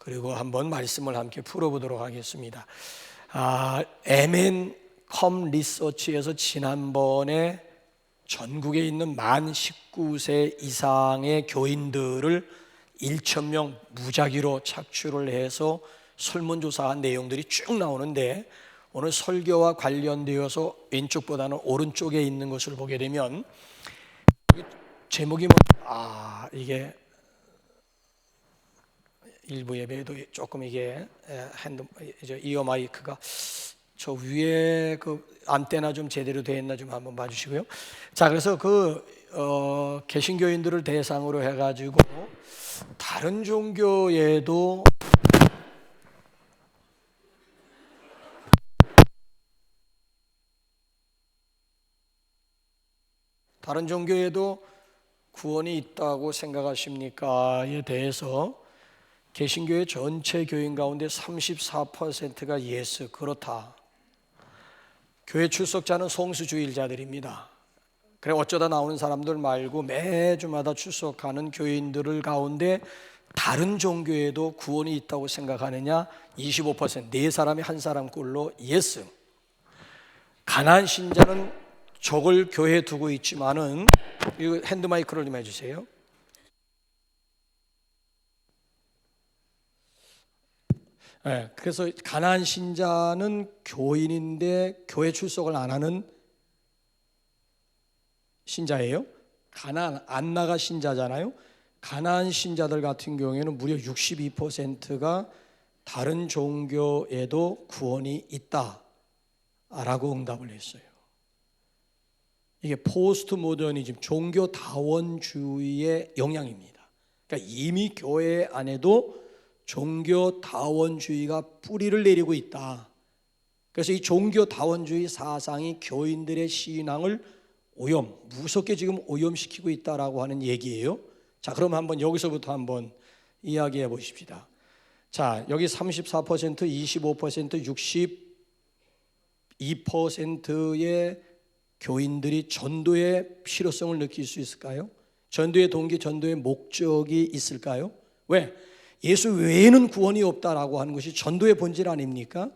그리고 한번 말씀을 함께 풀어보도록 하겠습니다. M&Com 리서치에서 지난번에 전국에 있는 만 19세 이상의 교인들을 1,000명 무작위로 착출을 해서 설문조사한 내용들이 쭉 나오는데, 오늘 설교와 관련되어서 왼쪽보다는 오른쪽에 있는 것을 보게 되면 제목이 이게 일부 예배에도 조금 이게 이어 마이크가 저 위에 그 안테나 좀 제대로 되어 있나 좀 한번 봐주시고요. 자, 그래서 개신교인들을 대상으로 해가지고 다른 종교에도 구원이 있다고 생각하십니까?에 대해서 개신교의 전체 교인 가운데 34%가 yes, 그렇다. 교회 출석자는 성수주일자들입니다. 그래 어쩌다 나오는 사람들 말고 매주마다 출석하는 교인들을 가운데 다른 종교에도 구원이 있다고 생각하느냐? 25%, 네 사람이 한 사람꼴로 yes. 가난한 신자는 저걸 교회에 두고 있지만은, 이거 핸드마이크를 좀 해주세요. 네, 그래서 가난한 신자는 교인인데 교회 출석을 안 하는 신자예요. 안 나가 신자잖아요. 가난한 신자들 같은 경우에는 무려 62%가 다른 종교에도 구원이 있다라고 응답을 했어요. 이게 포스트 모더니즘, 종교다원주의의 영향입니다. 그러니까 이미 교회 안에도 종교다원주의가 뿌리를 내리고 있다. 그래서 이 종교다원주의 사상이 교인들의 신앙을 무섭게 지금 오염시키고 있다라고 하는 얘기예요. 자, 그럼 여기서부터 한번 이야기해 보십시다. 자, 여기 34%, 25%, 62%의 교인들이 전도의 필요성을 느낄 수 있을까요? 전도의 동기, 전도의 목적이 있을까요? 왜? 예수 외에는 구원이 없다라고 하는 것이 전도의 본질 아닙니까?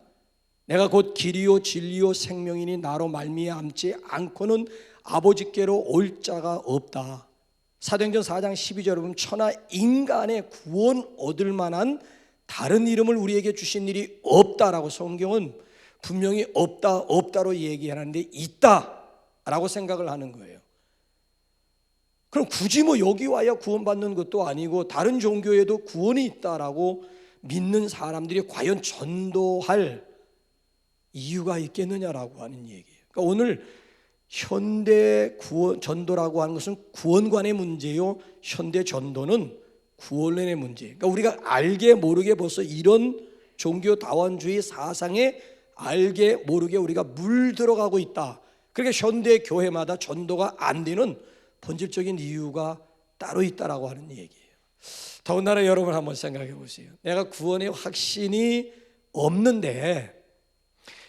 내가 곧 길이요 진리요 생명이니 나로 말미암지 않고는 아버지께로 올 자가 없다. 사도행전 4장 12절에 보면 천하 인간의 구원 얻을 만한 다른 이름을 우리에게 주신 일이 없다라고 성경은 분명히 없다로 얘기하는데 있다라고 생각을 하는 거예요. 그럼 굳이 여기 와야 구원받는 것도 아니고 다른 종교에도 구원이 있다라고 믿는 사람들이 과연 전도할 이유가 있겠느냐라고 하는 얘기예요. 그러니까 오늘 현대 전도라고 하는 것은 구원관의 문제요, 현대 전도는 구원론의 문제. 그러니까 우리가 알게 모르게 벌써 이런 종교다원주의 사상에 알게 모르게 우리가 물들어가고 있다. 그러니까 현대 교회마다 전도가 안 되는 본질적인 이유가 따로 있다라고 하는 얘기예요. 더군다나 여러분 한번 생각해 보세요. 내가 구원의 확신이 없는데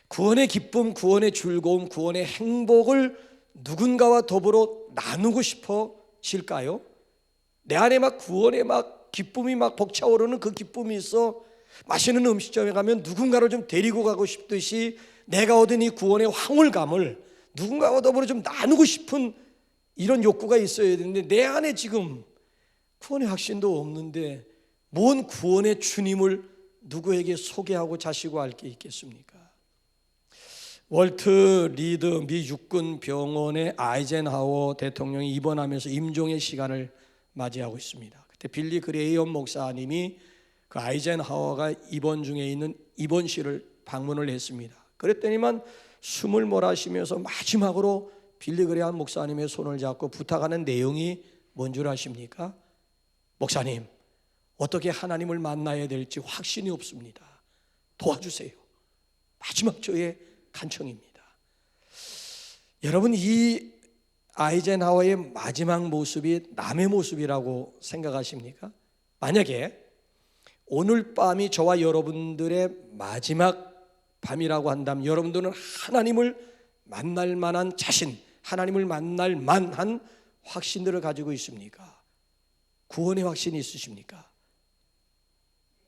구원의 기쁨, 구원의 즐거움, 구원의 행복을 누군가와 더불어 나누고 싶어질까요? 내 안에 구원의 기쁨이 벅차오르는 그 기쁨이 있어. 맛있는 음식점에 가면 누군가를 좀 데리고 가고 싶듯이 내가 얻은 이 구원의 황홀감을 누군가와 더불어 좀 나누고 싶은 이런 욕구가 있어야 되는데, 내 안에 지금 구원의 확신도 없는데 뭔 구원의 주님을 누구에게 소개하고 자시고 알 게 있겠습니까? 월트 리드 미 육군 병원의 아이젠하워 대통령이 입원하면서 임종의 시간을 맞이하고 있습니다. 그때 빌리 그레이엄 목사님이 그 아이젠하워가 입원 중에 있는 입원실을 방문을 했습니다. 그랬더니만 숨을 몰아쉬면서 마지막으로 빌리 그레이엄 목사님의 손을 잡고 부탁하는 내용이 뭔 줄 아십니까? 목사님, 어떻게 하나님을 만나야 될지 확신이 없습니다. 도와주세요. 마지막 저의 간청입니다. 여러분, 이 아이젠하워의 마지막 모습이 남의 모습이라고 생각하십니까? 만약에 오늘 밤이 저와 여러분들의 마지막 밤이라고 한다면 여러분들은 하나님을 만날 만한 자신, 하나님을 만날 만한 확신들을 가지고 있습니까? 구원의 확신이 있으십니까?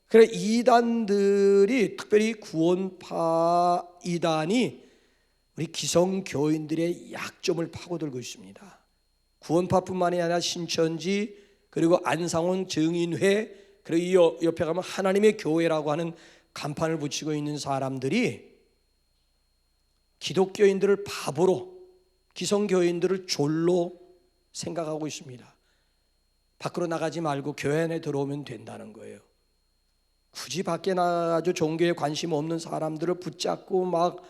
그래 이단들이 특별히 구원파 이단이 우리 기성교인들의 약점을 파고들고 있습니다. 구원파뿐만이 아니라 신천지 그리고 안상원 증인회 그리고 이 옆에 가면 하나님의 교회라고 하는 간판을 붙이고 있는 사람들이 기독교인들을 바보로 기성교인들을 졸로 생각하고 있습니다. 밖으로 나가지 말고 교회 안에 들어오면 된다는 거예요. 굳이 밖에 나가서 종교에 관심 없는 사람들을 붙잡고 막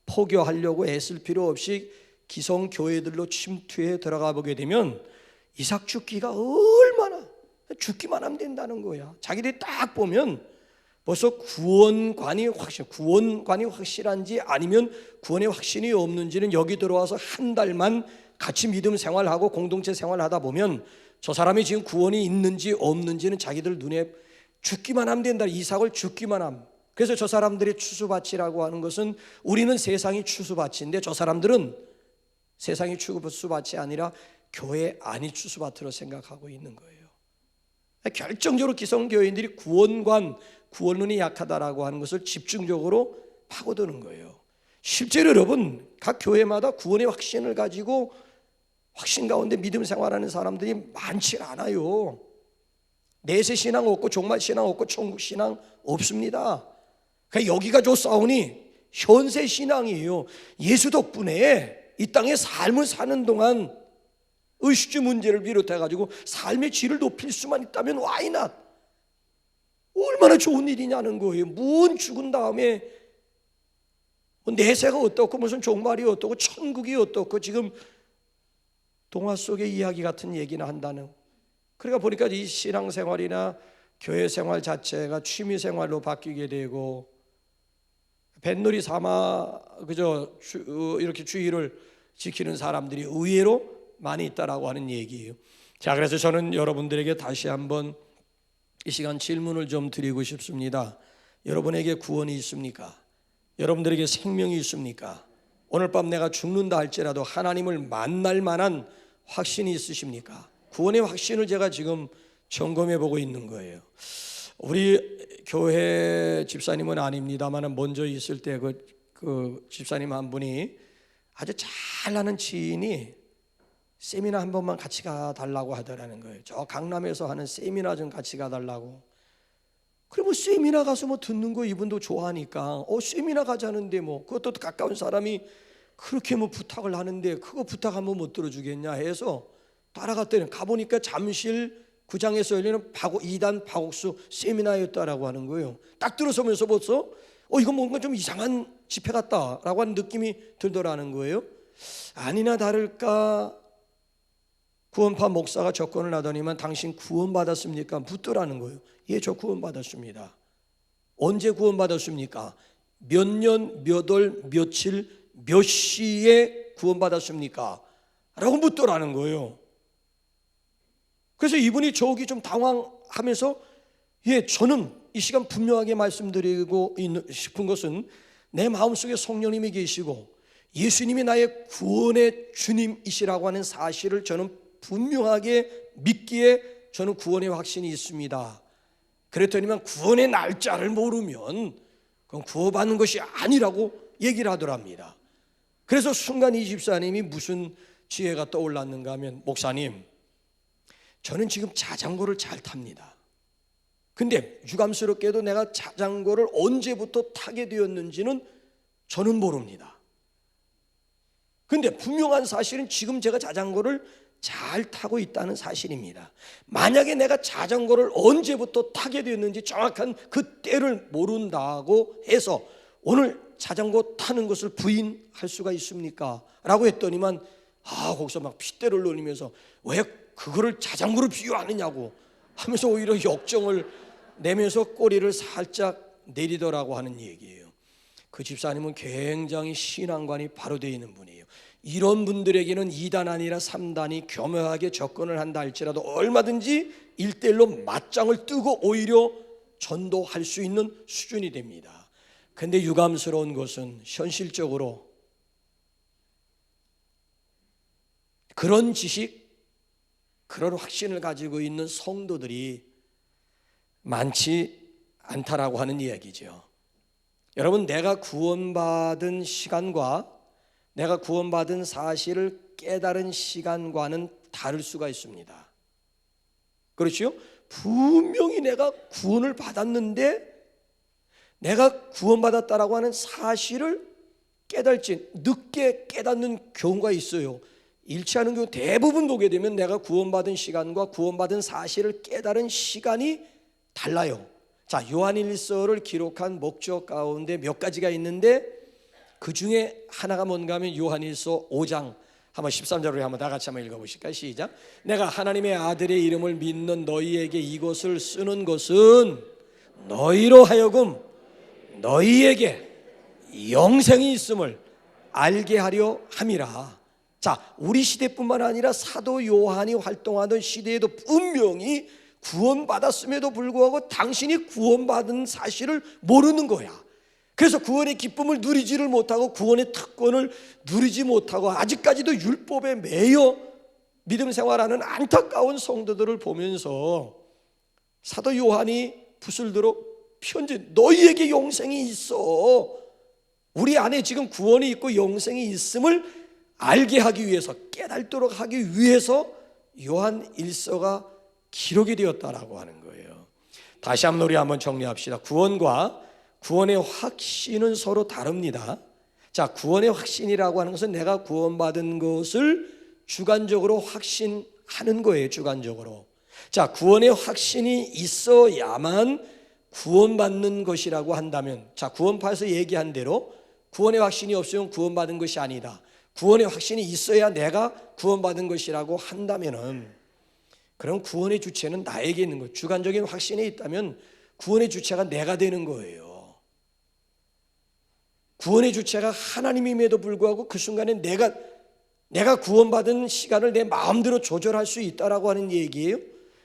포교하려고 애쓸 필요 없이 기성교회들로 침투해 들어가 보게 되면 이삭 죽기가 얼마나 죽기만 하면 된다는 거야. 자기들이 딱 보면 벌써 구원관이 확실한지 아니면 구원의 확신이 없는지는 여기 들어와서 한 달만 같이 믿음 생활하고 공동체 생활하다 보면 저 사람이 지금 구원이 있는지 없는지는 자기들 눈에 죽기만 하면 된다. 이삭을 죽기만 함. 그래서 저 사람들의 추수밭이라고 하는 것은 우리는 세상이 추수밭인데 저 사람들은 세상이 추수밭이 아니라 교회 안이 추수밭으로 생각하고 있는 거예요. 결정적으로 기성교인들이 구원론이 약하다라고 하는 것을 집중적으로 파고드는 거예요. 실제로 여러분 각 교회마다 구원의 확신을 가지고 확신 가운데 믿음 생활하는 사람들이 많지 않아요. 내세 신앙 없고 종말 신앙 없고 천국 신앙 없습니다. 그러니까 여기가 저 싸우니 현세 신앙이에요. 예수 덕분에 이 땅에 삶을 사는 동안 의식주 문제를 비롯해 가지고 삶의 질을 높일 수만 있다면 why not? 얼마나 좋은 일이냐는 거예요. 무언 죽은 다음에 내세가 어떻고 무슨 종말이 어떻고 천국이 어떻고 지금 동화 속의 이야기 같은 얘기나 한다는. 그러니까 보니까 이 신앙생활이나 교회 생활 자체가 취미생활로 바뀌게 되고 뱃놀이 삼아 그저 이렇게 주의를 지키는 사람들이 의외로 많이 있다라고 하는 얘기예요. 자, 그래서 저는 여러분들에게 다시 한번 이 시간 질문을 좀 드리고 싶습니다. 여러분에게 구원이 있습니까? 여러분들에게 생명이 있습니까? 오늘 밤 내가 죽는다 할지라도 하나님을 만날 만한 확신이 있으십니까? 구원의 확신을 제가 지금 점검해 보고 있는 거예요. 우리 교회 집사님은 아닙니다만 먼저 있을 때 그 집사님 한 분이 아주 잘나는 지인이 세미나 한 번만 같이 가달라고 하더라는 거예요. 저 강남에서 하는 세미나 좀 같이 가달라고. 그래 뭐 세미나 가서 뭐 듣는 거 이분도 좋아하니까 세미나 가자는데 뭐 그것도 가까운 사람이 그렇게 뭐 부탁을 하는데 그거 부탁하면 못 들어주겠냐 해서 따라갔더니 가보니까 잠실 구장에서 열리는 2단 파곡수 세미나였다라고 하는 거예요. 딱 들어서면서 벌써 이거 뭔가 좀 이상한 집회 같다라고 하는 느낌이 들더라는 거예요. 아니나 다를까 구원파 목사가 접근을 하더니만 당신 구원받았습니까? 묻더라는 거예요. 예, 저 구원받았습니다. 언제 구원받았습니까? 몇 년, 몇 월, 며칠, 몇 시에 구원받았습니까? 라고 묻더라는 거예요. 그래서 이분이 저기 좀 당황하면서 예, 저는 이 시간 분명하게 말씀드리고 싶은 것은 내 마음속에 성령님이 계시고 예수님이 나의 구원의 주님이시라고 하는 사실을 저는 분명하게 믿기에 저는 구원의 확신이 있습니다. 그랬더니만 구원의 날짜를 모르면 그건 구원받는 것이 아니라고 얘기를 하더랍니다. 그래서 순간 이 집사님이 무슨 지혜가 떠올랐는가 하면 목사님 저는 지금 자전거를 잘 탑니다. 근데 유감스럽게도 내가 자전거를 언제부터 타게 되었는지는 저는 모릅니다. 근데 분명한 사실은 지금 제가 자전거를 잘 타고 있다는 사실입니다. 만약에 내가 자전거를 언제부터 타게 되었는지 정확한 그 때를 모른다고 해서 오늘 자전거 타는 것을 부인할 수가 있습니까? 라고 했더니만 거기서 막 핏대를 놀리면서 왜 그거를 자전거로 비유하느냐고 하면서 오히려 역정을 내면서 꼬리를 살짝 내리더라고 하는 얘기예요. 그 집사님은 굉장히 신앙관이 바로 되어 있는 분이에요. 이런 분들에게는 2단 아니라 3단이 교묘하게 접근을 한다 할지라도 얼마든지 1대1로 맞짱을 뜨고 오히려 전도할 수 있는 수준이 됩니다. 그런데 유감스러운 것은 현실적으로 그런 지식, 그런 확신을 가지고 있는 성도들이 많지 않다라고 하는 이야기죠. 여러분, 내가 구원받은 시간과 내가 구원받은 사실을 깨달은 시간과는 다를 수가 있습니다. 그렇죠? 분명히 내가 구원을 받았는데 내가 구원받았다라고 하는 사실을 깨달지 늦게 깨닫는 경우가 있어요. 일치하는 경우 대부분 보게 되면 내가 구원받은 시간과 구원받은 사실을 깨달은 시간이 달라요. 자, 요한일서를 기록한 목적 가운데 몇 가지가 있는데 그 중에 하나가 뭔가 하면 요한일서 5장 한번 13절로 한번 다 같이 한번 읽어보실까요? 시작. 내가 하나님의 아들의 이름을 믿는 너희에게 이것을 쓰는 것은 너희로 하여금 너희에게 영생이 있음을 알게 하려 함이라. 자, 우리 시대뿐만 아니라 사도 요한이 활동하던 시대에도 분명히 구원받았음에도 불구하고 당신이 구원받은 사실을 모르는 거야. 그래서 구원의 기쁨을 누리지를 못하고 구원의 특권을 누리지 못하고 아직까지도 율법에 매여 믿음 생활하는 안타까운 성도들을 보면서 사도 요한이 붓을 들어 편지, 너희에게 영생이 있어, 우리 안에 지금 구원이 있고 영생이 있음을 알게 하기 위해서, 깨닫도록 하기 위해서 요한 일서가 기록이 되었다라고 하는 거예요. 다시 한번 우리 한번 정리합시다. 구원과 구원의 확신은 서로 다릅니다. 자, 구원의 확신이라고 하는 것은 내가 구원받은 것을 주관적으로 확신하는 거예요. 주관적으로. 자, 구원의 확신이 있어야만 구원받는 것이라고 한다면, 자, 구원파에서 얘기한 대로 구원의 확신이 없으면 구원받은 것이 아니다. 구원의 확신이 있어야 내가 구원받은 것이라고 한다면은, 그럼 구원의 주체는 나에게 있는 거예요. 주관적인 확신이 있다면 구원의 주체가 내가 되는 거예요. 구원의 주체가 하나님임에도 불구하고 그 순간에 내가 구원받은 시간을 내 마음대로 조절할 수 있다라고 하는 얘기예요.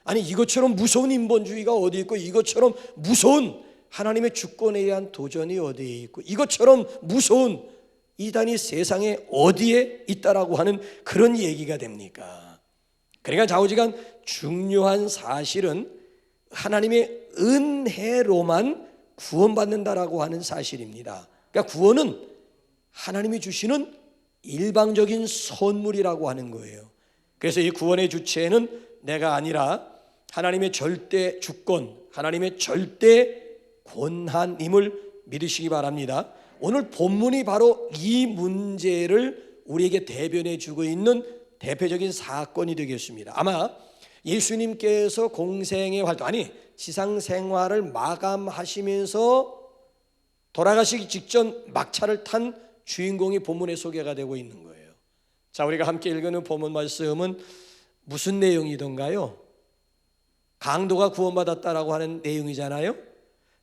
아니, 이것처럼 무서운 인본주의가 어디 있고, 이것처럼 무서운 하나님의 주권에 대한 도전이 어디에 있고, 이것처럼 무서운 이단이 세상에 어디에 있다라고 하는 그런 얘기가 됩니까? 그러니까 좌우지간 중요한 사실은 하나님의 은혜로만 구원받는다라고 하는 사실입니다. 그러니까 구원은 하나님이 주시는 일방적인 선물이라고 하는 거예요. 그래서 이 구원의 주체는 내가 아니라 하나님의 절대 주권, 하나님의 절대 권한임을 믿으시기 바랍니다. 오늘 본문이 바로 이 문제를 우리에게 대변해 주고 있는 대표적인 사건이 되겠습니다. 아마 예수님께서 공생의 활동, 아니 지상생활을 마감하시면서 돌아가시기 직전 막차를 탄 주인공이 본문에 소개가 되고 있는 거예요. 자, 우리가 함께 읽는 본문 말씀은 무슨 내용이던가요? 강도가 구원받았다라고 하는 내용이잖아요.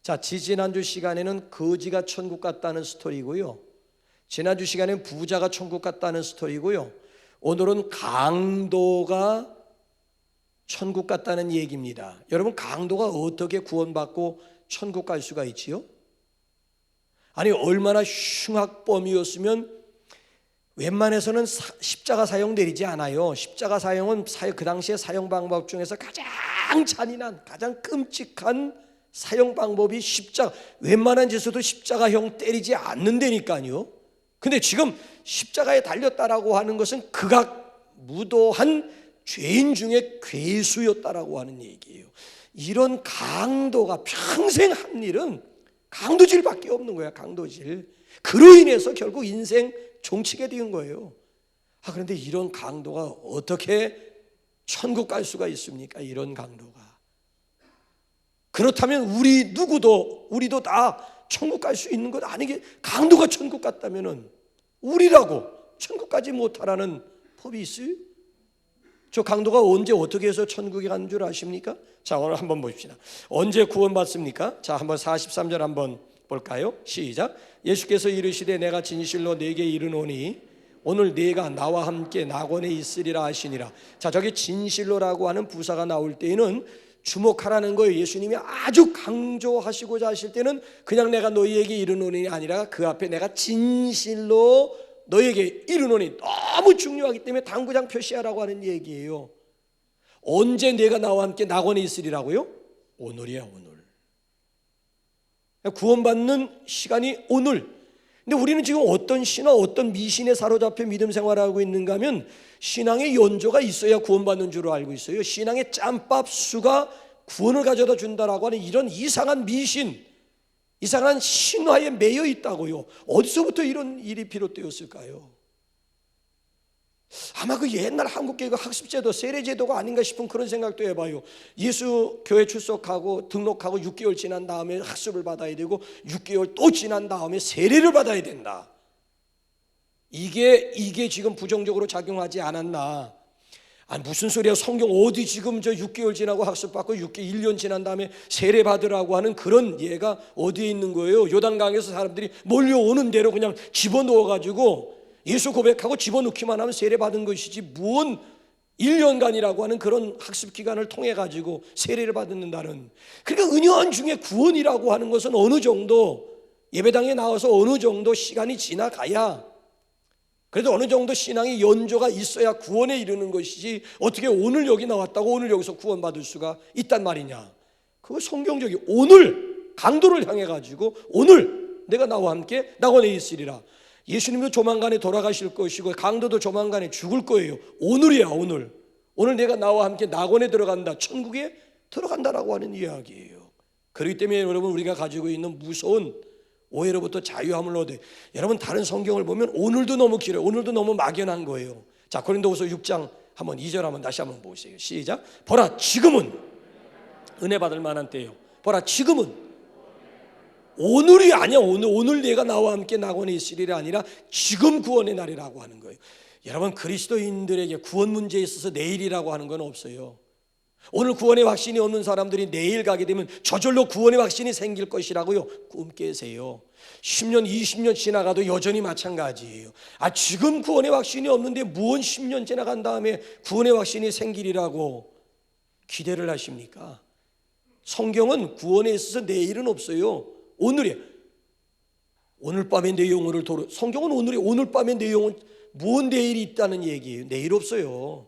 자, 지난주 시간에는 거지가 천국 갔다는 스토리고요, 지난주 시간에는 부자가 천국 갔다는 스토리고요, 오늘은 강도가 천국 갔다는 얘기입니다. 여러분, 강도가 어떻게 구원받고 천국 갈 수가 있지요? 아니, 얼마나 흉악범이었으면 웬만해서는 십자가 사형 내리지 않아요. 십자가 사형은 그 당시에 사형 방법 중에서 가장 잔인한, 가장 끔찍한 사형 방법이 십자가, 웬만한 짓에도 십자가형 때리지 않는다니까요. 근데 지금 십자가에 달렸다라고 하는 것은 극악무도한 죄인 중에 괴수였다라고 하는 얘기예요. 이런 강도가 평생 한 일은 강도질밖에 없는 거야. 강도질. 그로 인해서 결국 인생 종치게 된 거예요. 그런데 이런 강도가 어떻게 천국 갈 수가 있습니까? 이런 강도가. 그렇다면 우리도 다 천국 갈 수 있는 것 아니게, 강도가 천국 갔다면은 우리라고 천국 가지 못하라는 법이 있어요? 저 강도가 언제 어떻게 해서 천국에 간 줄 아십니까? 자, 오늘 한번 보십시다. 언제 구원받습니까? 자, 한번 43절 한번 볼까요? 시작. 예수께서 이르시되 내가 진실로 네게 이르노니 오늘 네가 나와 함께 낙원에 있으리라 하시니라. 자, 저기 진실로라고 하는 부사가 나올 때에는 주목하라는 거예요. 예수님이 아주 강조하시고자 하실 때는 그냥 내가 너희에게 이르노니 아니라 그 앞에 내가 진실로 너희에게 이르노니, 너무 중요하기 때문에 당구장 표시하라고 하는 얘기예요. 언제 내가 나와 함께 낙원에 있으리라고요? 오늘이야, 오늘. 구원받는 시간이 오늘. 근데 우리는 지금 어떤 신화, 어떤 미신에 사로잡혀 믿음 생활하고 있는가 하면 신앙의 연조가 있어야 구원받는 줄로 알고 있어요. 신앙의 짬밥 수가 구원을 가져다 준다라고 하는 이런 이상한 미신, 이상한 신화에 매여 있다고요. 어디서부터 이런 일이 비롯되었을까요? 아마 그 옛날 한국교회 학습제도, 세례제도가 아닌가 싶은 그런 생각도 해봐요. 예수 교회 출석하고 등록하고 6개월 지난 다음에 학습을 받아야 되고 6개월 또 지난 다음에 세례를 받아야 된다. 이게 지금 부정적으로 작용하지 않았나? 아니 무슨 소리야? 성경 어디 지금 저 6개월 지나고 학습받고 1년 지난 다음에 세례 받으라고 하는 그런 예가 어디에 있는 거예요? 요단강에서 사람들이 몰려오는 대로 그냥 집어넣어가지고 예수 고백하고 집어넣기만 하면 세례 받은 것이지 무언 1년간이라고 하는 그런 학습 기간을 통해 가지고 세례를 받는다는. 그러니까 은연 중에 구원이라고 하는 것은 어느 정도 예배당에 나와서 어느 정도 시간이 지나가야, 그래도 어느 정도 신앙의 연조가 있어야 구원에 이르는 것이지 어떻게 오늘 여기 나왔다고 오늘 여기서 구원받을 수가 있단 말이냐. 그거 성경적이 오늘 강도를 향해 가지고 오늘 내가 나와 함께 낙원에 있으리라. 예수님도 조만간에 돌아가실 것이고 강도도 조만간에 죽을 거예요. 오늘이야, 오늘. 오늘 내가 나와 함께 낙원에 들어간다, 천국에 들어간다라고 하는 이야기예요. 그렇기 때문에 여러분 우리가 가지고 있는 무서운 오해로부터 자유함을 얻어요. 여러분 다른 성경을 보면 오늘도 너무 길어요. 오늘도 너무 막연한 거예요. 자, 고린도후서 6장 한번 2절 한번 다시 한번 보세요. 시작. 보라 지금은 은혜 받을 만한 때예요. 보라 지금은, 오늘이 아니야. 오늘 내가 나와 함께 낙원에 있으리라 아니라 지금 구원의 날이라고 하는 거예요. 여러분 그리스도인들에게 구원 문제에 있어서 내일이라고 하는 건 없어요. 오늘 구원의 확신이 없는 사람들이 내일 가게 되면 저절로 구원의 확신이 생길 것이라고요. 꿈 깨세요. 10년 20년 지나가도 여전히 마찬가지예요. 지금 구원의 확신이 없는데 무언 10년 지나간 다음에 구원의 확신이 생기리라고 기대를 하십니까? 성경은 구원에 있어서 내일은 없어요. 오늘이에요. 오늘 밤의 내용을 성경은 오늘 밤의 내용은 무슨 내일이 있다는 얘기예요. 내일 없어요.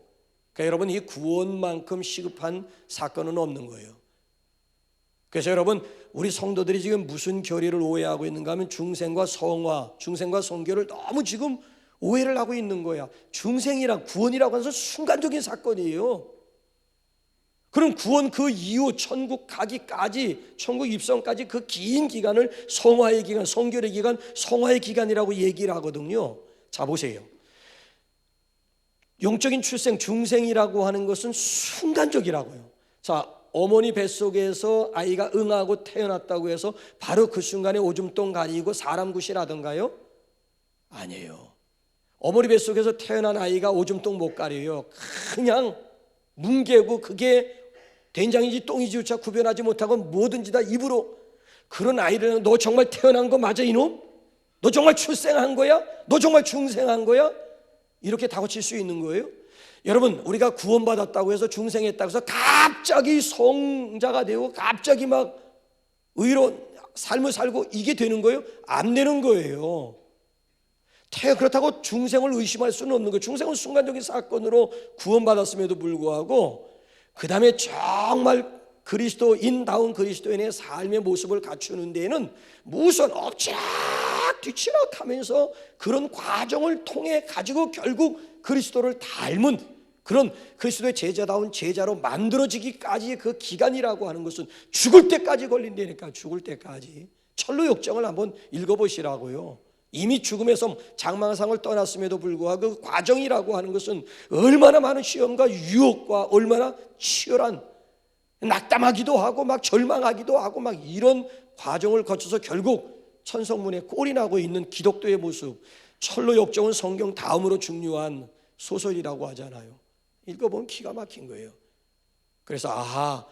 그러니까 여러분 이 구원만큼 시급한 사건은 없는 거예요. 그래서 여러분 우리 성도들이 지금 무슨 교리를 오해하고 있는가 하면 중생과 성화, 중생과 성교를 너무 지금 오해를 하고 있는 거야. 중생이랑 구원이라고 해서 순간적인 사건이에요. 그럼 구원 그 이후 천국 가기까지, 천국 입성까지 그 긴 기간을 성화의 기간, 성결의 기간, 성화의 기간이라고 얘기를 하거든요. 자 보세요. 영적인 출생, 중생이라고 하는 것은 순간적이라고요. 자, 어머니 뱃속에서 아이가 응하고 태어났다고 해서 바로 그 순간에 오줌똥 가리고 사람 굿이라던가요? 아니에요. 어머니 뱃속에서 태어난 아이가 오줌똥 못 가려요. 그냥 뭉개고 그게 된장인지 똥인지조차 구별하지 못하고 뭐든지 다 입으로. 그런 아이를 너 정말 태어난 거 맞아 이놈? 너 정말 출생한 거야? 너 정말 중생한 거야? 이렇게 다고칠 수 있는 거예요. 여러분 우리가 구원받았다고 해서 중생했다고 해서 갑자기 성자가 되고 갑자기 막 의로운 삶을 살고 이게 되는 거예요? 안 되는 거예요. 그렇다고 중생을 의심할 수는 없는 거예요. 중생은 순간적인 사건으로 구원받았음에도 불구하고 그 다음에 정말 그리스도인다운 그리스도인의 삶의 모습을 갖추는 데에는 무슨 엎치락 뒤치락 하면서 그런 과정을 통해 가지고 결국 그리스도를 닮은 그런 그리스도의 제자다운 제자로 만들어지기까지의 그 기간이라고 하는 것은 죽을 때까지 걸린다니까. 죽을 때까지. 철로 역정을 한번 읽어보시라고요. 이미 죽음에서 장망상을 떠났음에도 불구하고 그 과정이라고 하는 것은 얼마나 많은 시험과 유혹과 얼마나 치열한, 낙담하기도 하고 막 절망하기도 하고 막 이런 과정을 거쳐서 결국 천성문에 꼴이 나고 있는 기독교의 모습. 철로 역정은 성경 다음으로 중요한 소설이라고 하잖아요. 읽어보면 기가 막힌 거예요. 그래서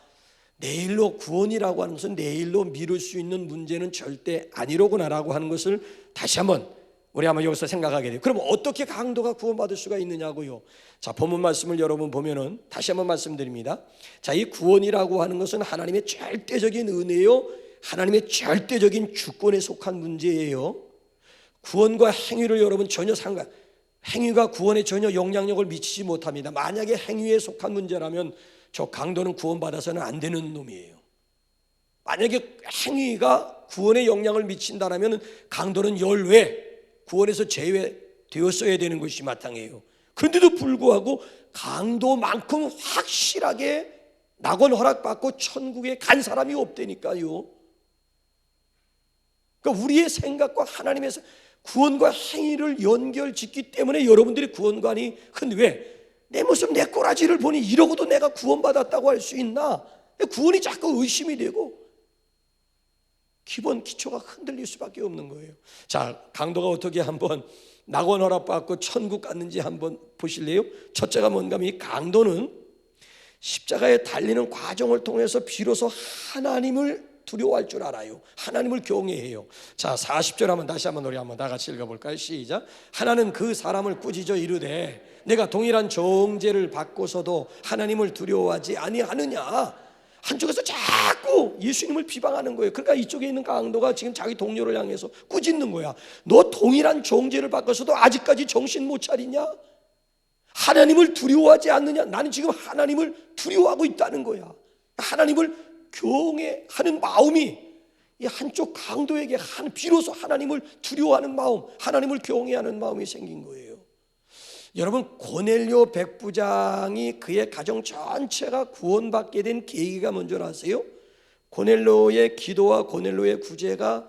내일로 구원이라고 하는 것은 내일로 미룰 수 있는 문제는 절대 아니로구나라고 하는 것을 다시 한번 우리 한번 여기서 생각하게 돼요. 그럼 어떻게 강도가 구원받을 수가 있느냐고요. 자, 본문 말씀을 여러분 보면은 다시 한번 말씀드립니다. 자, 이 구원이라고 하는 것은 하나님의 절대적인 은혜요, 하나님의 절대적인 주권에 속한 문제예요. 구원과 행위를 여러분 전혀 행위가 구원에 전혀 영향력을 미치지 못합니다. 만약에 행위에 속한 문제라면 저 강도는 구원받아서는 안 되는 놈이에요. 만약에 행위가 구원에 영향을 미친다라면 강도는 열외 구원에서 제외되었어야 되는 것이 마땅해요. 그런데도 불구하고 강도만큼 확실하게 낙원 허락받고 천국에 간 사람이 없다니까요. 그러니까 우리의 생각과 하나님의 구원과 행위를 연결짓기 때문에 여러분들이 구원관이 근데 왜? 내 모습 내 꼬라지를 보니 이러고도 내가 구원받았다고 할 수 있나? 구원이 자꾸 의심이 되고 기본 기초가 흔들릴 수밖에 없는 거예요. 자, 강도가 어떻게 한번 낙원 허락받고 천국 갔는지 한번 보실래요? 첫째가 뭔가 하면 이 강도는 십자가에 달리는 과정을 통해서 비로소 하나님을 두려워할 줄 알아요. 하나님을 경외해요. 자, 40절 한번 다시 한번 우리 한번 다 같이 읽어볼까요? 시작. 하나는 그 사람을 꾸짖어 이르되 내가 동일한 정죄를 받고서도 하나님을 두려워하지 아니하느냐. 한쪽에서 자꾸 예수님을 비방하는 거예요. 그러니까 이쪽에 있는 강도가 지금 자기 동료를 향해서 꾸짖는 거야. 너 동일한 정죄를 받고서도 아직까지 정신 못 차리냐? 하나님을 두려워하지 않느냐? 나는 지금 하나님을 두려워하고 있다는 거야. 하나님을 경외하는 마음이 이 한쪽 강도에게 비로소 하나님을 두려워하는 마음, 하나님을 경외하는 마음이 생긴 거예요. 여러분, 고넬료 백부장이 그의 가정 전체가 구원받게 된 계기가 뭔지 아세요? 고넬료의 기도와 고넬료의 구제가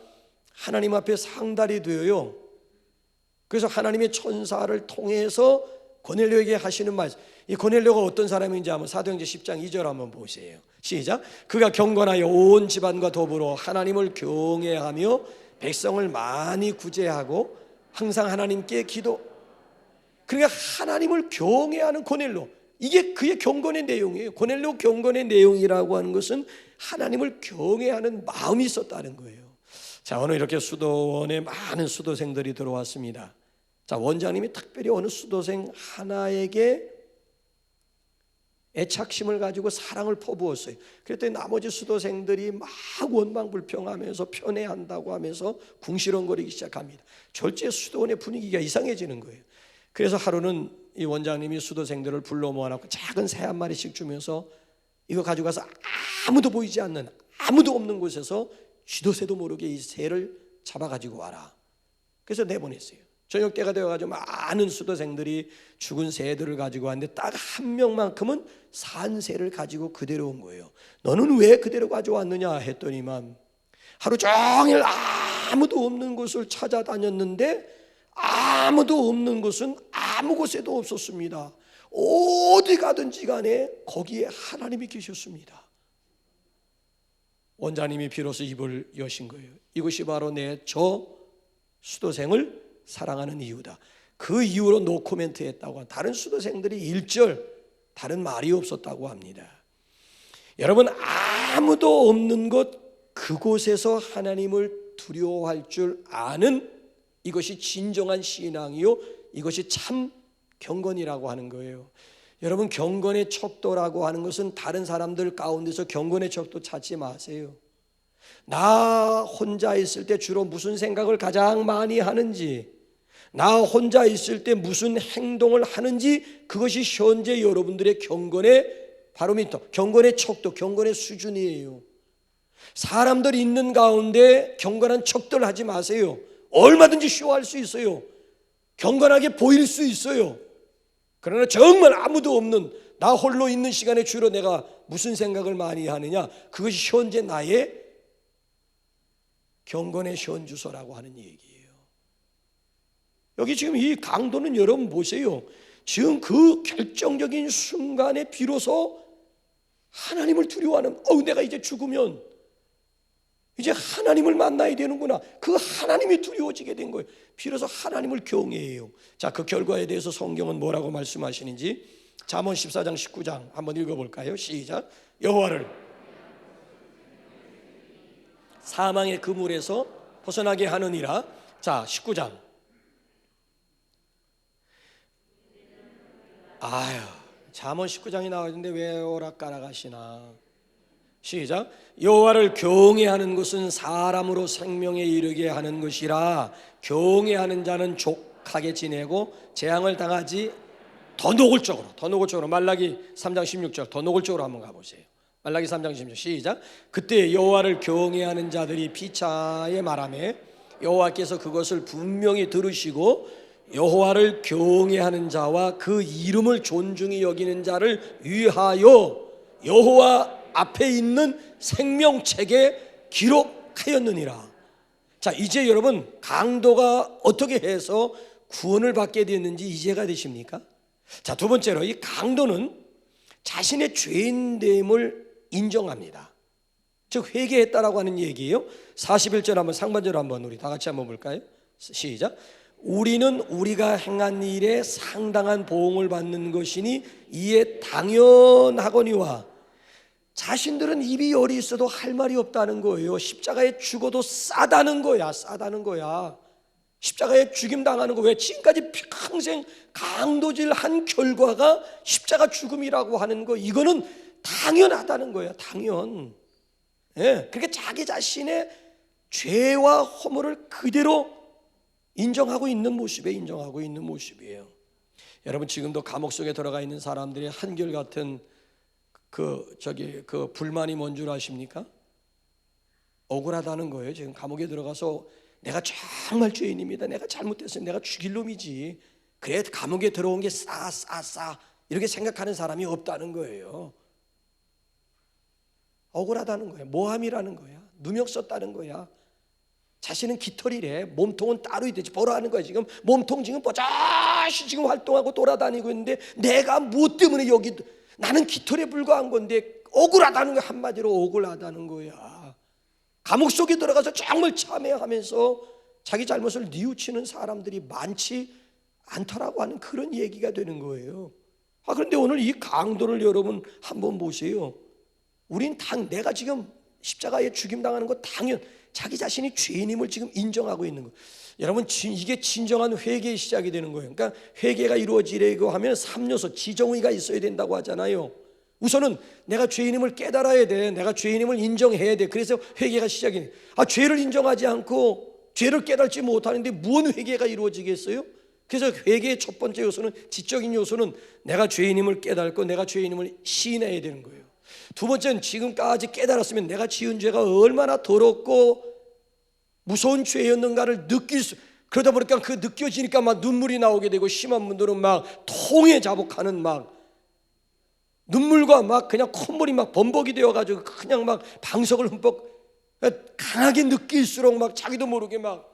하나님 앞에 상달이 되어요. 그래서 하나님의 천사를 통해서 고넬료에게 하시는 말씀, 이 고넬료가 어떤 사람인지 한번 사도행전 10장 2절 한번 보세요. 시작. 그가 경건하여 온 집안과 더불어 하나님을 경외하며 백성을 많이 구제하고 항상 하나님께 기도. 그러니까 하나님을 경외하는 고넬료, 이게 그의 경건의 내용이에요. 고넬료 경건의 내용이라고 하는 것은 하나님을 경외하는 마음이 있었다는 거예요. 자, 오늘 이렇게 수도원에 많은 수도생들이 들어왔습니다. 자, 원장님이 특별히 어느 수도생 하나에게 애착심을 가지고 사랑을 퍼부었어요. 그랬더니 나머지 수도생들이 막 원망불평하면서 편애한다고 하면서 궁시렁거리기 시작합니다. 졸지에 수도원의 분위기가 이상해지는 거예요. 그래서 하루는 이 원장님이 수도생들을 불러 모아놓고 작은 새 한 마리씩 주면서 이거 가져가서 아무도 보이지 않는, 아무도 없는 곳에서 쥐도 새도 모르게 이 새를 잡아가지고 와라. 그래서 내보냈어요. 저녁 때가 되어가지고 많은 수도생들이 죽은 새들을 가지고 왔는데 딱 한 명만큼은 산 새를 가지고 그대로 온 거예요. 너는 왜 그대로 가져왔느냐 했더니만 하루 종일 아무도 없는 곳을 찾아다녔는데 아무도 없는 곳은 아무 곳에도 없었습니다. 어디 가든지 간에 거기에 하나님이 계셨습니다. 원장님이 비로소 입을 여신 거예요. 이것이 바로 내 저 수도생을 사랑하는 이유다. 그 이후로 노코멘트 했다고. 다른 수도생들이 일절 다른 말이 없었다고 합니다. 여러분, 아무도 없는 곳 그곳에서 하나님을 두려워할 줄 아는 이것이 진정한 신앙이요, 이것이 참 경건이라고 하는 거예요. 여러분, 경건의 척도라고 하는 것은 다른 사람들 가운데서 경건의 척도 찾지 마세요. 나 혼자 있을 때 주로 무슨 생각을 가장 많이 하는지, 나 혼자 있을 때 무슨 행동을 하는지, 그것이 현재 여러분들의 경건의 바로미터, 경건의 척도, 경건의 수준이에요. 사람들이 있는 가운데 경건한 척도를 하지 마세요. 얼마든지 쇼할 수 있어요. 경건하게 보일 수 있어요. 그러나 정말 아무도 없는 나 홀로 있는 시간에 주로 내가 무슨 생각을 많이 하느냐, 그것이 현재 나의 경건의 현주소라고 하는 얘기예요. 여기 지금 이 강도는 여러분 보세요. 지금 그 결정적인 순간에 비로소 하나님을 두려워하는, 내가 이제 죽으면 이제 하나님을 만나야 되는구나. 그 하나님이 두려워지게 된 거예요. 비로소 하나님을 경외해요. 자, 그 결과에 대해서 성경은 뭐라고 말씀하시는지 잠언 14장 19장 한번 읽어볼까요? 시작. 여호와를 사망의 그물에서 벗어나게 하느니라. 자, 19장. 잠언 19장이 나와있는데 왜 오락가락 하시나. 시작. 여호와를 경외하는 것은 사람으로 생명에 이르게 하는 것이라. 경외하는 자는 족하게 지내고 재앙을 당하지. 더 노골적으로 말라기 3장 16절 더 노골적으로 한번 가보세요. 말라기 3장 16절 시작. 그때 여호와를 경외하는 자들이 피차에 말하며 여호와께서 그것을 분명히 들으시고 여호와를 경외하는 자와 그 이름을 존중히 여기는 자를 위하여 여호와 앞에 있는 생명책에 기록하였느니라. 자, 이제 여러분 강도가 어떻게 해서 구원을 받게 되었는지 이해가 되십니까? 자, 두 번째로 이 강도는 자신의 죄인됨을 인정합니다. 즉 회개했다라고 하는 얘기예요. 41절 한번 상반절 한번 우리 다 같이 한번 볼까요? 시작. 우리는 우리가 행한 일에 상당한 보응을 받는 것이니 이에 당연하거니와. 자신들은 입이 열이 있어도 할 말이 없다는 거예요. 십자가에 죽어도 싸다는 거야. 싸다는 거야. 십자가에 죽임 당하는 거. 왜? 지금까지 평생 강도질한 결과가 십자가 죽음이라고 하는 거, 이거는 당연하다는 거야. 당연. 예, 그렇게 자기 자신의 죄와 허물을 그대로 인정하고 있는 모습이에요. 여러분 지금도 감옥 속에 들어가 있는 사람들의 한결같은 그 불만이 뭔 줄 아십니까? 억울하다는 거예요. 지금 감옥에 들어가서 내가 정말 죄인입니다. 내가 잘못했어요. 내가 죽일 놈이지. 그래 감옥에 들어온 게 싸 이렇게 생각하는 사람이 없다는 거예요. 억울하다는 거야. 모함이라는 거야. 누명 썼다는 거야. 자신은 깃털이래. 몸통은 따로 있듯이 보라 하는 거야. 지금 몸통 지금 뽀자시 지금 활동하고 돌아다니고 있는데 내가 무엇 때문에 여기, 나는 깃털에 불과한 건데 억울하다는 거야. 한마디로 억울하다는 거야. 감옥 속에 들어가서 정말 참회하면서 자기 잘못을 뉘우치는 사람들이 많지 않더라고 하는 그런 얘기가 되는 거예요. 그런데 오늘 이 강도를 여러분 한번 보세요. 우린 내가 지금 십자가에 죽임당하는 거 당연, 자기 자신이 죄인임을 지금 인정하고 있는 거예요. 여러분 이게 진정한 회개의 시작이 되는 거예요. 그러니까 회개가 이루어지려고 하면 3요소 지정의가 있어야 된다고 하잖아요. 우선은 내가 죄인임을 깨달아야 돼. 내가 죄인임을 인정해야 돼. 그래서 회개가 시작이 돼. 죄를 인정하지 않고 죄를 깨달지 못하는데 무슨 회개가 이루어지겠어요? 그래서 회개의 첫 번째 요소는, 지적인 요소는 내가 죄인임을 깨닫고 내가 죄인임을 시인해야 되는 거예요. 두 번째는 지금까지 깨달았으면 내가 지은 죄가 얼마나 더럽고 무서운 죄였는가를 그러다 보니까 그 느껴지니까 막 눈물이 나오게 되고, 심한 분들은 막 통에 자복하는 막 눈물과 막 그냥 콧물이 막 범벅이 되어가지고 그냥 막 방석을 흠뻑 강하게 느낄수록 막 자기도 모르게 막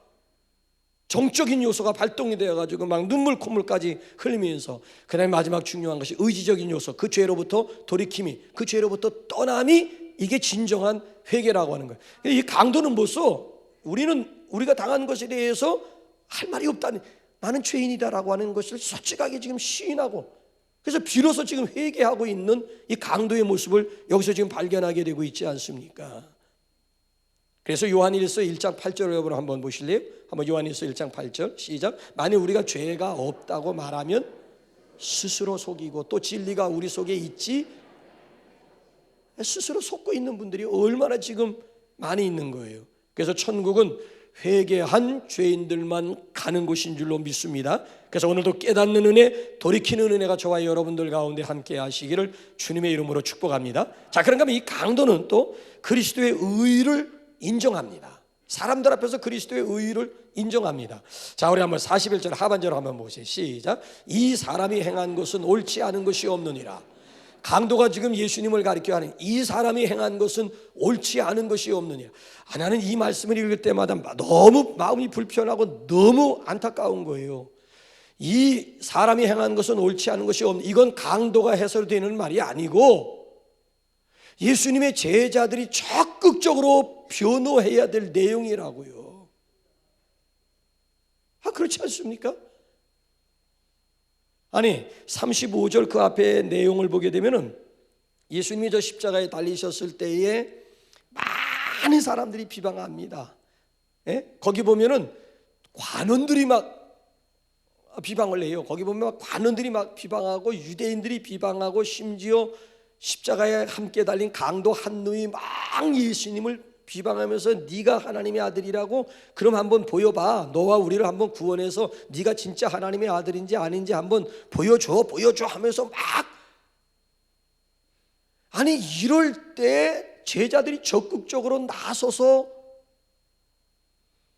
정적인 요소가 발동이 되어가지고 막 눈물 콧물까지 흘리면서, 그 다음에 마지막 중요한 것이 의지적인 요소, 그 죄로부터 돌이킴이, 그 죄로부터 떠남이, 이게 진정한 회개라고 하는 거예요. 이 강도는 뭐써? 우리가 당한 것에 대해서 할 말이 없다니, 나는 죄인이다라고 하는 것을 솔직하게 지금 시인하고, 그래서 비로소 지금 회개하고 있는 이 강도의 모습을 여기서 지금 발견하게 되고 있지 않습니까? 그래서 요한일서 1장 8절 여러분 한번 보실래요? 한번 요한일서 1장 8절 시작. 만일 우리가 죄가 없다고 말하면 스스로 속이고 또 진리가 우리 속에 있지, 스스로 속고 있는 분들이 얼마나 지금 많이 있는 거예요. 그래서 천국은 회개한 죄인들만 가는 곳인 줄로 믿습니다. 그래서 오늘도 깨닫는 은혜, 돌이키는 은혜가 저와 여러분들 가운데 함께 하시기를 주님의 이름으로 축복합니다. 자, 그런가 하면 이 강도는 또 그리스도의 의를 인정합니다. 사람들 앞에서 그리스도의 의를 인정합니다. 자, 우리 한번 41절 하반절 한번 보세요. 시작. 이 사람이 행한 것은 옳지 않은 것이 없느니라. 강도가 지금 예수님을 가리켜 하는, 이 사람이 행한 것은 옳지 않은 것이 없느니라. 나는 이 말씀을 읽을 때마다 너무 마음이 불편하고 너무 안타까운 거예요. 이 사람이 행한 것은 옳지 않은 것이 없는, 이건 강도가 해설되는 말이 아니고 예수님의 제자들이 적극적으로 변호해야 될 내용이라고요. 그렇지 않습니까? 아니 35절 그 앞에 내용을 보게 되면은 예수님이 저 십자가에 달리셨을 때에 많은 사람들이 비방합니다. 거기 보면은 관원들이 막 비방을 해요. 거기 보면 막 관원들이 막 비방하고 유대인들이 비방하고, 심지어 십자가에 함께 달린 강도 한 놈이 막 예수님을 비방하면서 네가 하나님의 아들이라고, 그럼 한번 보여봐. 너와 우리를 한번 구원해서 네가 진짜 하나님의 아들인지 아닌지 한번 보여줘 하면서 막, 아니 이럴 때 제자들이 적극적으로 나서서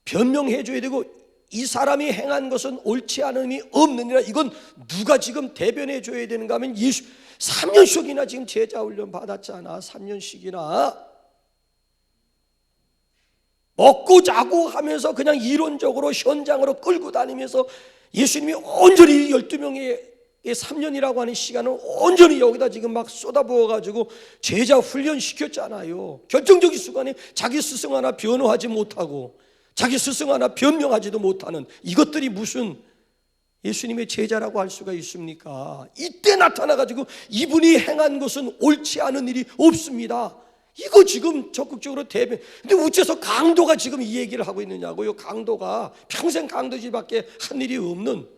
변명해 줘야 되고, 이 사람이 행한 것은 옳지 않음이 없느니라. 이건 누가 지금 대변해 줘야 되는가 하면 예수 3년씩이나 지금 제자 훈련 받았잖아. 3년씩이나 먹고 자고 하면서 그냥 이론적으로 현장으로 끌고 다니면서 예수님이 온전히 12명의 3년이라고 하는 시간을 온전히 여기다 지금 막 쏟아부어가지고 제자 훈련 시켰잖아요. 결정적인 순간에 자기 스승 하나 변호하지 못하고 자기 스승 하나 변명하지도 못하는 이것들이 무슨 예수님의 제자라고 할 수가 있습니까? 이때 나타나가지고 이분이 행한 것은 옳지 않은 일이 없습니다. 이거 지금 적극적으로 대변. 근데 어째서 강도가 지금 이 얘기를 하고 있느냐고요. 강도가 평생 강도질밖에 한 일이 없는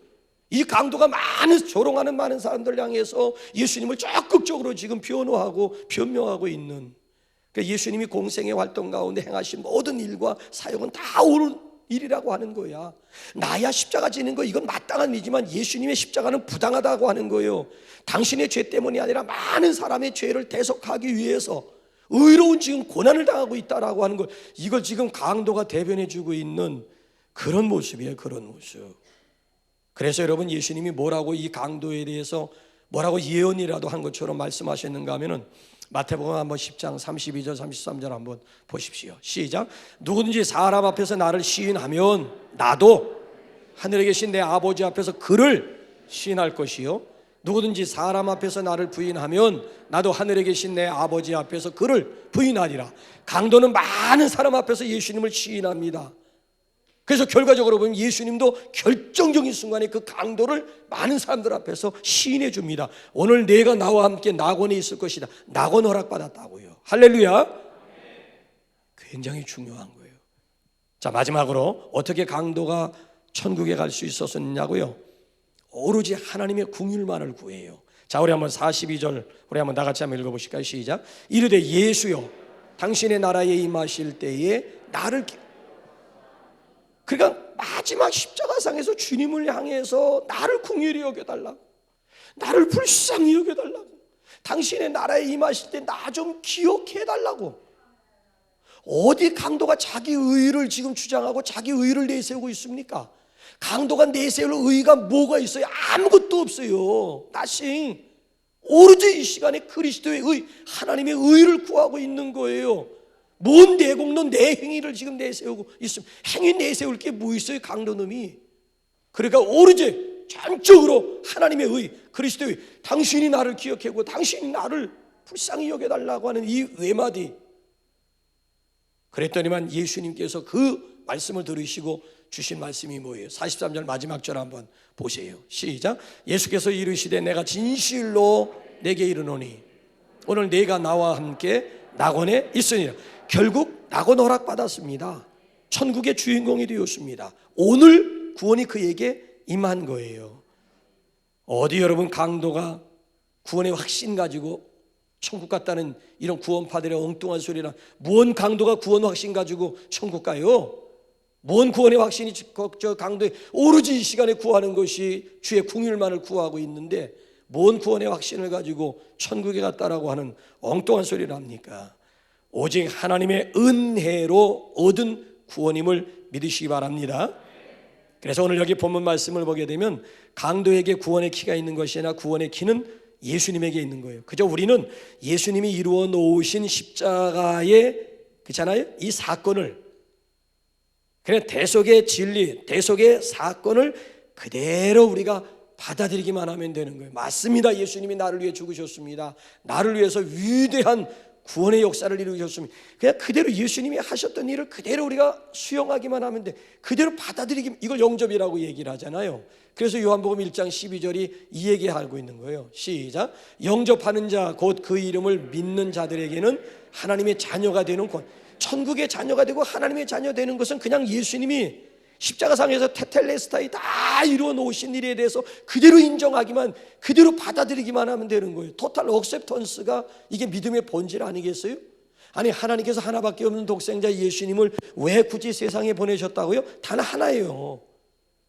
이 강도가 많은 조롱하는 많은 사람들 향해서 예수님을 적극적으로 지금 변호하고 변명하고 있는, 그러니까 예수님이 공생의 활동 가운데 행하신 모든 일과 사역은 다 옳은 일이라고 하는 거야. 나야 십자가 지는 거 이건 마땅한 일이지만 예수님의 십자가는 부당하다고 하는 거예요. 당신의 죄 때문이 아니라 많은 사람의 죄를 대속하기 위해서 의로운 지금 고난을 당하고 있다라고 하는 걸, 이걸 지금 강도가 대변해 주고 있는 그런 모습이에요. 그런 모습. 그래서 여러분, 예수님이 뭐라고 이 강도에 대해서 뭐라고 예언이라도 한 것처럼 말씀하셨는가 하면은 마태복음 한번 10장 32절 33절 한번 보십시오. 시작. 누구든지 사람 앞에서 나를 시인하면 나도 하늘에 계신 내 아버지 앞에서 그를 시인할 것이요, 누구든지 사람 앞에서 나를 부인하면 나도 하늘에 계신 내 아버지 앞에서 그를 부인하리라. 강도는 많은 사람 앞에서 예수님을 시인합니다. 그래서 결과적으로 보면 예수님도 결정적인 순간에 그 강도를 많은 사람들 앞에서 시인해 줍니다. 오늘 내가 나와 함께 낙원에 있을 것이다. 낙원 허락받았다고요. 할렐루야. 굉장히 중요한 거예요. 자, 마지막으로 어떻게 강도가 천국에 갈 수 있었느냐고요. 오로지 하나님의 긍휼만을 구해요. 자, 우리 한번 42절 우리 한번 다 같이 한번 읽어보실까요? 시작. 이르되 예수여 당신의 나라에 임하실 때에 나를, 그러니까 마지막 십자가상에서 주님을 향해서 나를 긍휼히 여겨달라고, 나를 불쌍히 여겨달라고, 당신의 나라에 임하실 때 나 좀 기억해달라고. 어디 강도가 자기 의의를 지금 주장하고 자기 의의를 내세우고 있습니까? 강도가 내세울 의의가 뭐가 있어요? 아무것도 없어요. nothing. 오로지 이 시간에 그리스도의 의, 하나님의 의의를 구하고 있는 거예요. 뭔 내공론 내 행위를 지금 내세우고 있습니다. 행위 내세울 게 뭐 있어요, 강도놈이? 그러니까 오로지 전적으로 하나님의 의, 그리스도의 의, 당신이 나를 기억하고 당신이 나를 불쌍히 여겨달라고 하는 이 외마디. 그랬더니만 예수님께서 그 말씀을 들으시고 주신 말씀이 뭐예요? 43절 마지막 절 한번 보세요. 시작. 예수께서 이르시되 내가 진실로 내게 이르노니 오늘 내가 나와 함께 낙원에 있으니라. 결국 낙원 허락받았습니다. 천국의 주인공이 되었습니다. 오늘 구원이 그에게 임한 거예요. 어디 여러분 강도가 구원의 확신 가지고 천국 갔다는 이런 구원파들의 엉뚱한 소리나, 뭔 강도가 구원 확신 가지고 천국 가요? 뭔 구원의 확신이 저 강도에 오로지 이 시간에 구하는 것이 주의 긍휼만을 구하고 있는데 뭔 구원의 확신을 가지고 천국에 갔다라고 하는 엉뚱한 소리를 합니까? 오직 하나님의 은혜로 얻은 구원임을 믿으시기 바랍니다. 그래서 오늘 여기 본문 말씀을 보게 되면 강도에게 구원의 키가 있는 것이 아니라 구원의 키는 예수님에게 있는 거예요. 그저 우리는 예수님이 이루어 놓으신 십자가의, 그렇잖아요, 이 사건을, 그냥 대속의 진리, 대속의 사건을 그대로 우리가 받아들이기만 하면 되는 거예요. 맞습니다. 예수님이 나를 위해 죽으셨습니다. 나를 위해서 위대한 구원의 역사를 이루셨습니다. 그냥 그대로 예수님이 하셨던 일을 그대로 우리가 수용하기만 하면 돼. 그대로 받아들이기, 이걸 영접이라고 얘기를 하잖아요. 그래서 요한복음 1장 12절이 이 얘기하고 있는 거예요. 시작. 영접하는 자 곧 그 이름을 믿는 자들에게는 하나님의 자녀가 되는 권. 천국의 자녀가 되고 하나님의 자녀 되는 것은 그냥 예수님이 십자가상에서 테텔레스타이 다 이루어 놓으신 일에 대해서 그대로 인정하기만, 그대로 받아들이기만 하면 되는 거예요. 토탈 억셉턴스가 이게 믿음의 본질 아니겠어요? 아니, 하나님께서 하나밖에 없는 독생자 예수님을 왜 굳이 세상에 보내셨다고요? 단 하나예요.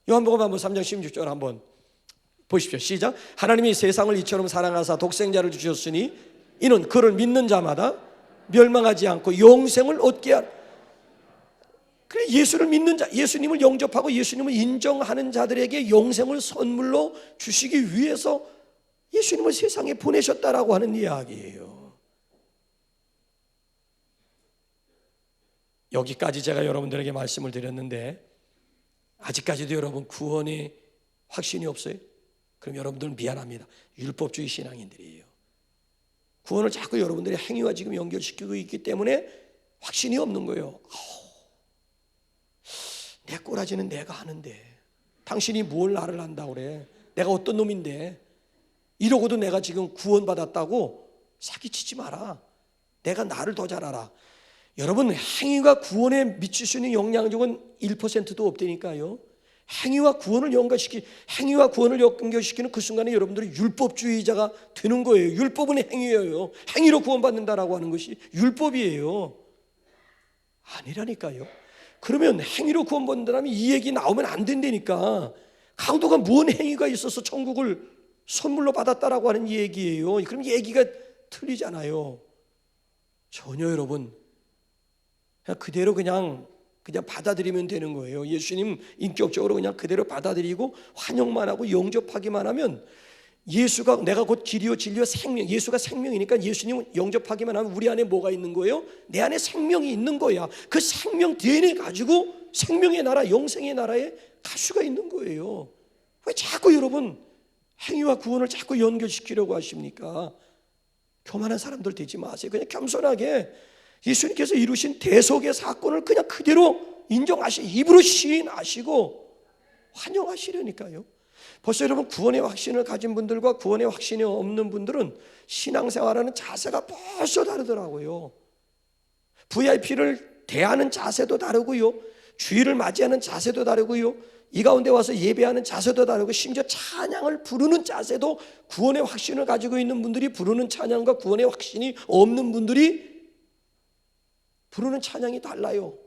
요한복음 한번 3장 16절 한번 보십시오. 시작. 하나님이 세상을 이처럼 사랑하사 독생자를 주셨으니 이는 그를 믿는 자마다 멸망하지 않고 영생을 얻게 하라. 그래, 예수를 믿는 자, 예수님을 영접하고 예수님을 인정하는 자들에게 영생을 선물로 주시기 위해서 예수님을 세상에 보내셨다라고 하는 이야기예요. 여기까지 제가 여러분들에게 말씀을 드렸는데 아직까지도 여러분 구원의 확신이 없어요? 그럼 여러분들은 미안합니다. 율법주의 신앙인들이에요. 구원을 자꾸 여러분들의 행위와 지금 연결시키고 있기 때문에 확신이 없는 거예요. 내 꼬라지는 내가 하는데 당신이 뭘 나를 한다고 그래? 내가 어떤 놈인데? 이러고도 내가 지금 구원받았다고 사기치지 마라. 내가 나를 더 잘 알아. 여러분, 행위가 구원에 미칠 수 있는 영향력은 1%도 없다니까요. 행위와 구원을 연결시키는 그 순간에 여러분들이 율법주의자가 되는 거예요. 율법은 행위예요. 행위로 구원받는다라고 하는 것이 율법이에요. 아니라니까요. 그러면 행위로 구원받는다면 이 얘기 나오면 안 된다니까. 강도가 뭔 행위가 있어서 천국을 선물로 받았다라고 하는 얘기예요. 그럼 얘기가 틀리잖아요. 전혀 여러분, 그대로 그냥 받아들이면 되는 거예요. 예수님 인격적으로 그냥 그대로 받아들이고 환영만 하고 영접하기만 하면 예수가 내가 곧 길이요 진리요 생명, 예수가 생명이니까 예수님 영접하기만 하면 우리 안에 뭐가 있는 거예요? 내 안에 생명이 있는 거야. 그 생명 DNA 가지고 생명의 나라, 영생의 나라에 갈 수가 있는 거예요. 왜 자꾸 여러분 행위와 구원을 자꾸 연결시키려고 하십니까? 교만한 사람들 되지 마세요. 그냥 겸손하게 예수님께서 이루신 대속의 사건을 그냥 그대로 인정하시고 입으로 시인하시고 환영하시려니까요. 벌써 여러분 구원의 확신을 가진 분들과 구원의 확신이 없는 분들은 신앙생활하는 자세가 벌써 다르더라고요. VIP를 대하는 자세도 다르고요, 주일을 맞이하는 자세도 다르고요, 이 가운데 와서 예배하는 자세도 다르고, 심지어 찬양을 부르는 자세도 구원의 확신을 가지고 있는 분들이 부르는 찬양과 구원의 확신이 없는 분들이 부르는 찬양이 달라요.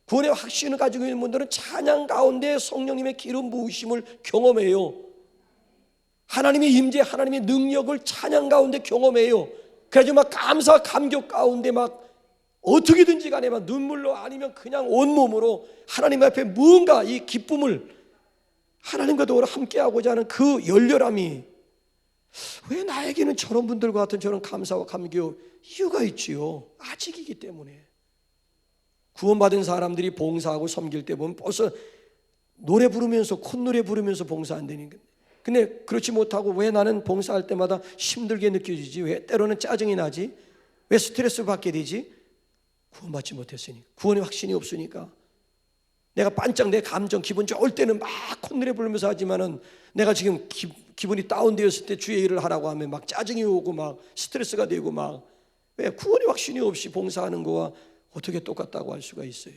구원의 확신을 가지고 있는 분들은 찬양 가운데 성령님의 기름 부으심을 경험해요. 하나님의 임재, 하나님의 능력을 찬양 가운데 경험해요. 그래서 막 감사 감격 가운데 막 어떻게든지 간에 막 눈물로 아니면 그냥 온몸으로 하나님 앞에 뭔가 이 기쁨을 하나님과 더불어 함께하고자 하는 그 열렬함이, 왜 나에게는 저런 분들과 같은 저런 감사와 감격, 이유가 있지요. 아직이기 때문에. 구원받은 사람들이 봉사하고 섬길 때 보면 벌써 노래 부르면서, 콧노래 부르면서 봉사한다는 거예요. 근데 그렇지 못하고 왜 나는 봉사할 때마다 힘들게 느껴지지? 왜 때로는 짜증이 나지? 왜 스트레스 받게 되지? 구원받지 못했으니까, 구원의 확신이 없으니까. 내가 반짝 내 감정, 기분 좋을 때는 막 콧노래 부르면서 하지만은 내가 지금 기분이 다운되었을 때 주의 일을 하라고 하면 막 짜증이 오고 막 스트레스가 되고 막. 왜? 구원의 확신이 없이 봉사하는 거와 어떻게 똑같다고 할 수가 있어요?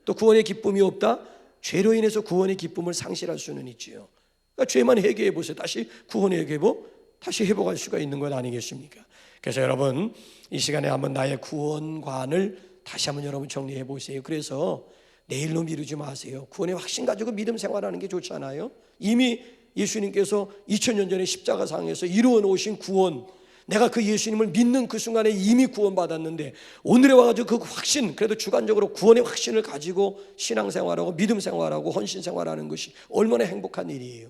또 구원의 기쁨이 없다? 죄로 인해서 구원의 기쁨을 상실할 수는 있지요. 그러니까 죄만 회개해 보세요. 다시 구원의 회개고 다시 회복할 수가 있는 것 아니겠습니까? 그래서 여러분, 이 시간에 한번 나의 구원관을 다시 한번 여러분 정리해 보세요. 그래서 내일로 미루지 마세요. 구원의 확신 가지고 믿음 생활하는 게 좋잖아요. 이미 예수님께서 2000년 전에 십자가상에서 이루어 놓으신 구원, 내가 그 예수님을 믿는 그 순간에 이미 구원받았는데 오늘에 와가지고 그 확신, 그래도 주관적으로 구원의 확신을 가지고 신앙생활하고 믿음 생활하고 헌신 생활하는 것이 얼마나 행복한 일이에요.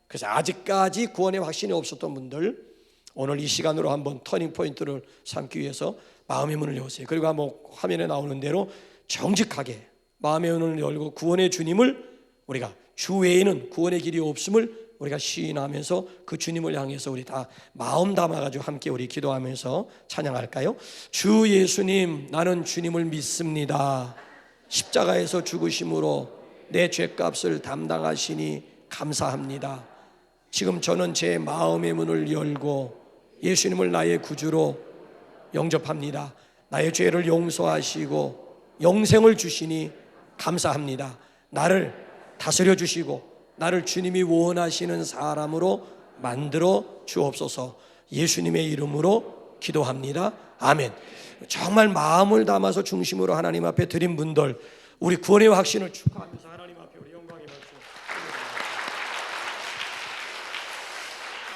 그래서 아직까지 구원의 확신이 없었던 분들, 오늘 이 시간으로 한번 터닝 포인트를 삼기 위해서 마음의 문을 여세요. 그리고 한번 화면에 나오는 대로 정직하게 마음의 문을 열고 구원의 주님을, 우리가 주 외에는 구원의 길이 없음을 우리가 시인하면서 그 주님을 향해서 우리 다 마음 담아가지고 함께 우리 기도하면서 찬양할까요? 주 예수님, 나는 주님을 믿습니다. 십자가에서 죽으심으로 내 죄값을 담당하시니 감사합니다. 지금 저는 제 마음의 문을 열고 예수님을 나의 구주로 영접합니다. 나의 죄를 용서하시고 영생을 주시니 감사합니다. 나를 다스려 주시고 나를 주님이 원하시는 사람으로 만들어 주옵소서. 예수님의 이름으로 기도합니다. 아멘. 정말 마음을 담아서 중심으로 하나님 앞에 드린 분들, 우리 구원의 확신을 축하하면서